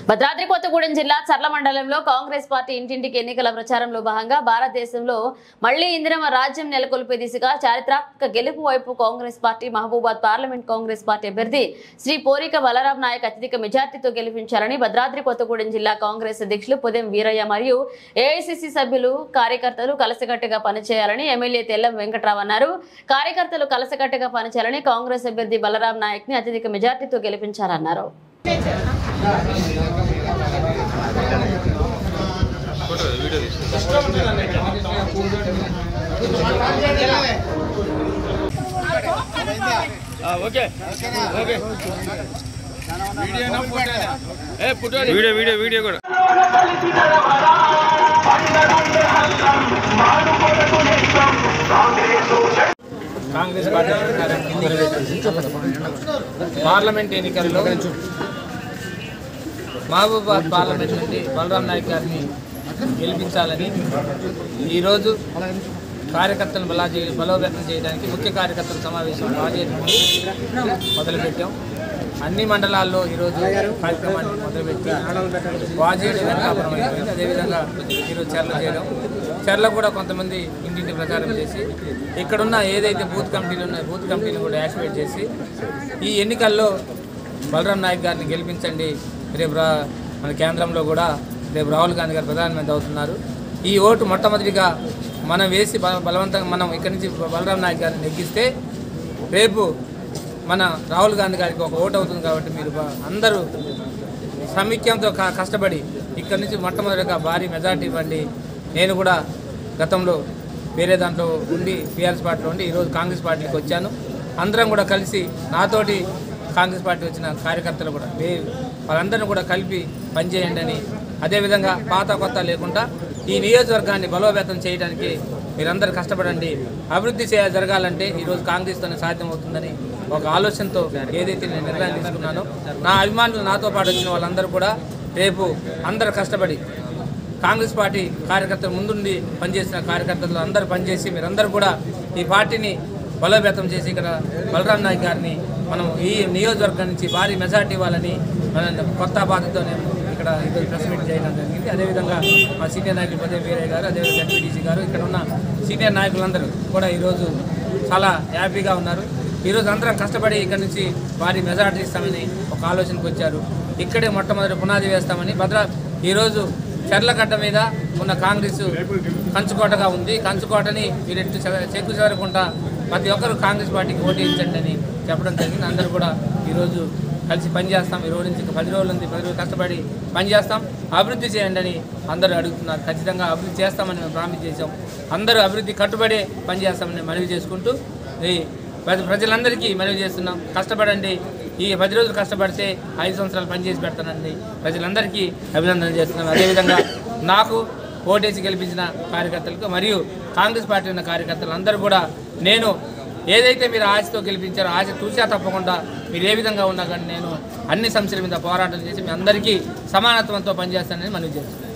భద్రాద్రి కొత్తగూడెం జిల్లా చర్ల మండలంలో కాంగ్రెస్ పార్టీ ఇంటింటికి ఎన్నికల ప్రచారంలో భాగంగా భారతదేశంలో మళ్లీ ఇందిరమ రాజ్యం నెలకొల్పే దిశగా చారిత్రక గెలుపు వైపు Congress party Mahabubabad parliament Congress party అభ్యర్థి శ్రీ పోరిక బలరాం నాయక్ అత్యధిక మెజార్టీతో గెలిపించాలని భద్రాద్రి కొత్తగూడెం జిల్లా కాంగ్రెస్ అధ్యక్షులు పొదెం వీరయ్య మరియు ఏఐసిసి సభ్యులు కార్యకర్తలు కలసకట్టుగా పనిచేయాలని ఎమ్మెల్యే తెల్లం వెంకట్రావు అన్నారు. కార్యకర్తలు కలసకట్టుగా పనిచేయాలని కాంగ్రెస్ అభ్యర్థి బలరాం నాయక్ ని అత్యధిక మెజార్టీతో గెలిపించాలన్నారు. వీడియో కూడా కాంగ్రెస్ పార్టీ పార్లమెంట్ ఎన్నికల్లో మహబూబాద్ పార్లమెంట్ నుండి బలరాం నాయక్ గారిని గెలిపించాలని ఈరోజు కార్యకర్తలను బలోపేతం చేయడానికి ముఖ్య కార్యకర్తల సమావేశం మొదలుపెట్టాం. అన్ని మండలాల్లో ఈరోజు కార్యక్రమాన్ని మొదలుపెట్టి వాజేడు వెంకటాపురం అయిపోయింది. అదేవిధంగా ఈరోజు చెర్ల చేయడం, చెర్ల కూడా కొంతమంది ఇంటింటి ప్రచారం చేసి ఇక్కడున్న ఏదైతే బూత్ కమిటీలు ఉన్నాయో బూత్ కమిటీలు కూడా యాక్టివేట్ చేసి ఈ ఎన్నికల్లో బలరాం నాయక్ గారిని గెలిపించండి. రేపు మన కేంద్రంలో కూడా రేపు రాహుల్ గాంధీ గారు ప్రధానమంత్రి అవుతున్నారు. ఈ ఓటు మొట్టమొదటిగా మనం వేసి బలవంతంగా మనం ఇక్కడి నుంచి బలరాం నాయక్ గారిని నెగ్గిస్తే రేపు మన రాహుల్ గాంధీ గారికి ఒక ఓటు అవుతుంది. కాబట్టి మీరు అందరూ సమైక్యంతో కష్టపడి ఇక్కడి నుంచి మొట్టమొదటిగా భారీ మెజార్టీ ఇవ్వండి. నేను కూడా గతంలో వేరే దాంట్లో ఉండి టీఆర్ఎస్ పార్టీలో ఉండి ఈరోజు కాంగ్రెస్ పార్టీకి వచ్చాను. అందరం కూడా కలిసి నాతోటి కాంగ్రెస్ పార్టీ వచ్చిన కార్యకర్తలు కూడా వాళ్ళందరినీ కూడా కలిపి పనిచేయండి అని, అదేవిధంగా పాత కొత్త లేకుండా ఈ నియోజకవర్గాన్ని బలోపేతం చేయడానికి మీరందరూ కష్టపడండి. అభివృద్ధి జరగాలంటే ఈరోజు కాంగ్రెస్తోనే సాధ్యమవుతుందని ఒక ఆలోచనతో ఏదైతే నేను నిర్ణయం తీసుకున్నానో నా అభిమానులు నాతో పాటు వచ్చిన వాళ్ళందరూ కూడా రేపు అందరూ కష్టపడి కాంగ్రెస్ పార్టీ కార్యకర్తలు ముందుండి పనిచేసిన కార్యకర్తలు అందరూ పనిచేసి మీరందరూ కూడా ఈ పార్టీని బలోపేతం చేసి ఇక్కడ బలరాం నాయక్ గారిని మనం ఈ నియోజకవర్గం నుంచి భారీ మెజార్టీ ఇవ్వాలని కొత్త బాధ్యతతో నేను ఇక్కడ ప్రెస్ మీట్ చేయడం జరిగింది. అదేవిధంగా మా సీనియర్ నాయకులు పొదెం వీరయ్య గారు, అదేవిధంగా ఎంపీటీసీ గారు, ఇక్కడ ఉన్న సీనియర్ నాయకులందరూ కూడా ఈరోజు చాలా హ్యాపీగా ఉన్నారు. ఈరోజు అందరం కష్టపడి ఇక్కడ నుంచి భారీ మెజార్టీ ఇస్తామని ఒక ఆలోచనకు వచ్చారు. ఇక్కడే మొట్టమొదటి పునాది వేస్తామని ఈరోజు చెర్లగడ్డ మీద ఉన్న కాంగ్రెస్ కంచుకోటగా ఉంది. కంచుకోటని మీరు ఎట్టు చెక్కు చేరకుండా ప్రతి ఒక్కరు కాంగ్రెస్ పార్టీకి ఓటేయించండి అని చెప్పడం జరిగింది. అందరూ కూడా ఈరోజు కలిసి పనిచేస్తాం. ఈ రోజు నుంచి 10 రోజుల నుంచి 10 రోజులు కష్టపడి పనిచేస్తాం. అభివృద్ధి చేయండి అని అందరూ అడుగుతున్నారు. ఖచ్చితంగా అభివృద్ధి చేస్తామని మేము ప్రామిస్ చేసాం. అందరూ అభివృద్ధి కట్టుబడి పనిచేస్తామని మనవి చేసుకుంటూ ప్రజలందరికీ మనవి చేస్తున్నాం. కష్టపడండి. ఈ 10 రోజులు కష్టపడితే 5 సంవత్సరాలు పనిచేసి పెడతానండి. ప్రజలందరికీ అభినందన చేస్తున్నాం. అదేవిధంగా నాకు ఓటేసి గెలిపించిన కార్యకర్తలకు మరియు కాంగ్రెస్ పార్టీ ఉన్న కార్యకర్తలు అందరూ కూడా నేను ఏదైతే మీరు ఆశతో గెలిపించారో ఆశ చూసా తప్పకుండా మీరు ఏ విధంగా ఉన్నా కానీ నేను అన్ని సమస్యల మీద పోరాటం చేసి మీ అందరికీ సమానత్వంతో పనిచేస్తానని మనవి చేస్తున్నాను.